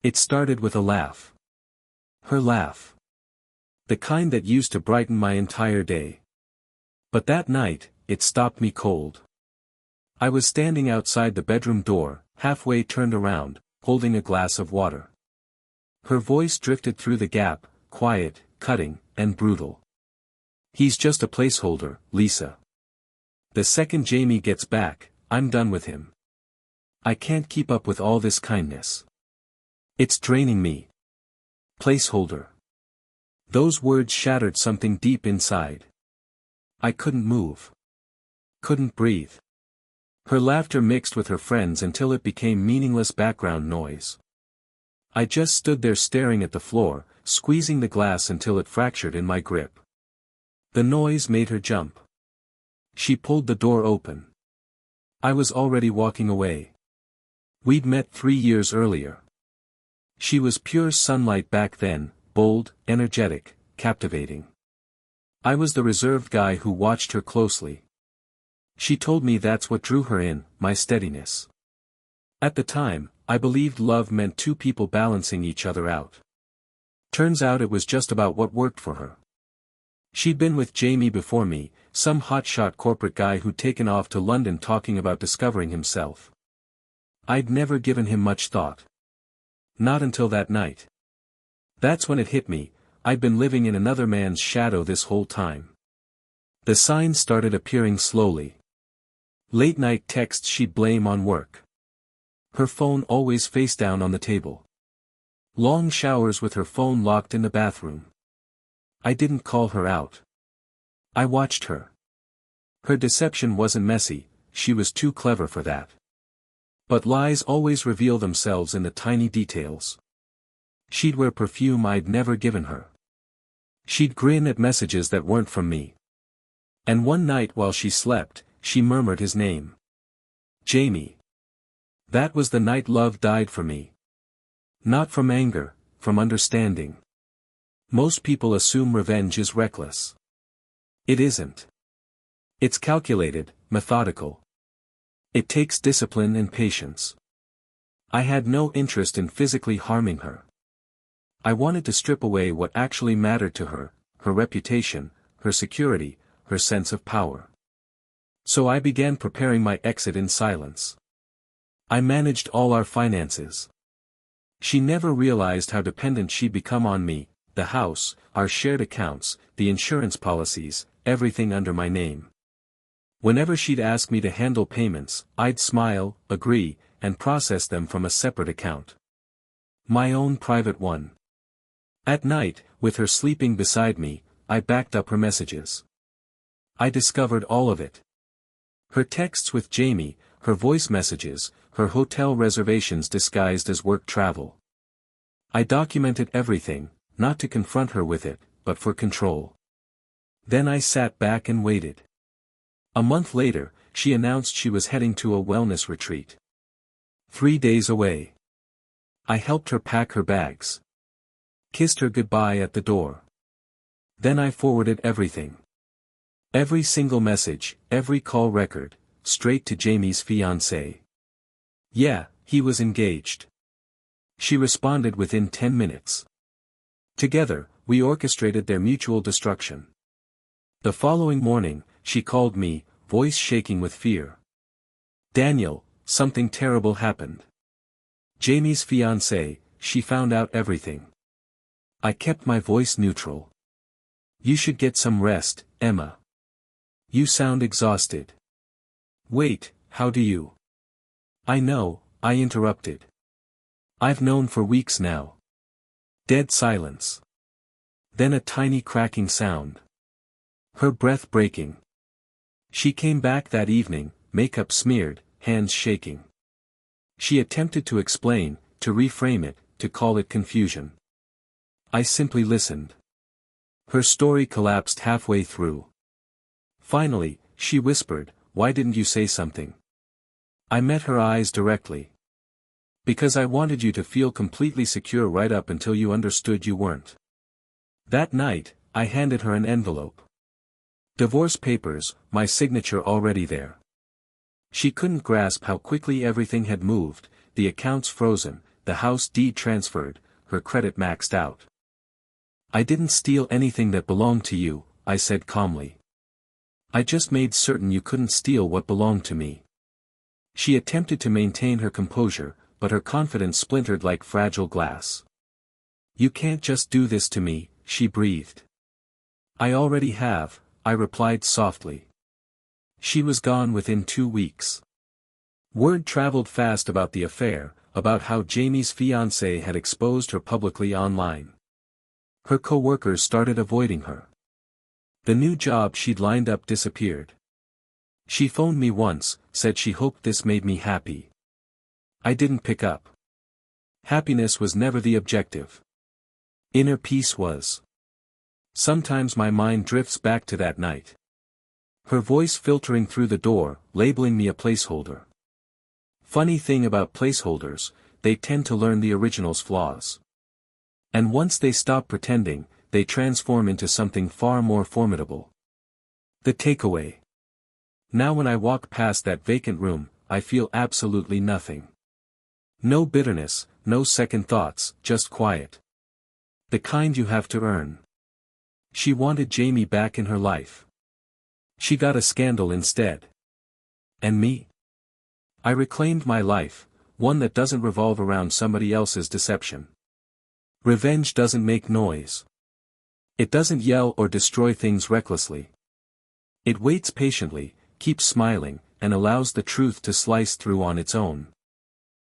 It started with a laugh. Her laugh. The kind that used to brighten my entire day. But that night, it stopped me cold. I was standing outside the bedroom door, halfway turned around, holding a glass of water. Her voice drifted through the gap, quiet, cutting, and brutal. He's just a placeholder, Lisa. The second Jamie gets back, I'm done with him. I can't keep up with all this kindness. It's draining me. Placeholder. Those words shattered something deep inside. I couldn't move. Couldn't breathe. Her laughter mixed with her friends until it became meaningless background noise. I just stood there staring at the floor, squeezing the glass until it fractured in my grip. The noise made her jump. She pulled the door open. I was already walking away. We'd met 3 years earlier. She was pure sunlight back then, bold, energetic, captivating. I was the reserved guy who watched her closely. She told me that's what drew her in, my steadiness. At the time, I believed love meant two people balancing each other out. Turns out it was just about what worked for her. She'd been with Jamie before me, some hotshot corporate guy who'd taken off to London talking about discovering himself. I'd never given him much thought. Not until that night. That's when it hit me, I'd been living in another man's shadow this whole time. The signs started appearing slowly. Late-night texts she'd blame on work. Her phone always face down on the table. Long showers with her phone locked in the bathroom. I didn't call her out. I watched her. Her deception wasn't messy, she was too clever for that. But lies always reveal themselves in the tiny details. She'd wear perfume I'd never given her. She'd grin at messages that weren't from me. And one night while she slept, she murmured his name. Jamie. That was the night love died for me. Not from anger, from understanding. Most people assume revenge is reckless. It isn't. It's calculated, methodical. It takes discipline and patience. I had no interest in physically harming her. I wanted to strip away what actually mattered to her, her reputation, her security, her sense of power. So I began preparing my exit in silence. I managed all our finances. She never realized how dependent she'd become on me, the house, our shared accounts, the insurance policies, everything under my name. Whenever she'd ask me to handle payments, I'd smile, agree, and process them from a separate account. My own private one. At night, with her sleeping beside me, I backed up her messages. I discovered all of it. Her texts with Jamie, her voice messages, her hotel reservations disguised as work travel. I documented everything, not to confront her with it, but for control. Then I sat back and waited. A month later, she announced she was heading to a wellness retreat. 3 days away. I helped her pack her bags. Kissed her goodbye at the door. Then I forwarded everything. Every single message, every call record, straight to Jamie's fiancé. Yeah, he was engaged. She responded within 10 minutes. Together, we orchestrated their mutual destruction. The following morning, she called me, voice shaking with fear. Daniel, something terrible happened. Jamie's fiancé, she found out everything. I kept my voice neutral. You should get some rest, Emma. You sound exhausted. Wait, how do you? I know, I interrupted. I've known for weeks now. Dead silence. Then a tiny cracking sound. Her breath breaking. She came back that evening, makeup smeared, hands shaking. She attempted to explain, to reframe it, to call it confusion. I simply listened. Her story collapsed halfway through. Finally, she whispered, "Why didn't you say something?" I met her eyes directly. Because I wanted you to feel completely secure right up until you understood you weren't. That night, I handed her an envelope. Divorce papers, my signature already there. She couldn't grasp how quickly everything had moved, the accounts frozen, the house deed transferred, her credit maxed out. I didn't steal anything that belonged to you, I said calmly. I just made certain you couldn't steal what belonged to me. She attempted to maintain her composure, but her confidence splintered like fragile glass. You can't just do this to me, she breathed. I already have, I replied softly. She was gone within 2 weeks. Word traveled fast about the affair, about how Jamie's fiancé had exposed her publicly online. Her co-workers started avoiding her. The new job she'd lined up disappeared. She phoned me once, said she hoped this made me happy. I didn't pick up. Happiness was never the objective. Inner peace was. Sometimes my mind drifts back to that night. Her voice filtering through the door, labeling me a placeholder. Funny thing about placeholders, they tend to learn the original's flaws. And once they stop pretending, they transform into something far more formidable. The takeaway. Now when I walk past that vacant room, I feel absolutely nothing. No bitterness, no second thoughts, just quiet. The kind you have to earn. She wanted Jamie back in her life. She got a scandal instead. And me? I reclaimed my life, one that doesn't revolve around somebody else's deception. Revenge doesn't make noise. It doesn't yell or destroy things recklessly. It waits patiently, keeps smiling, and allows the truth to slice through on its own.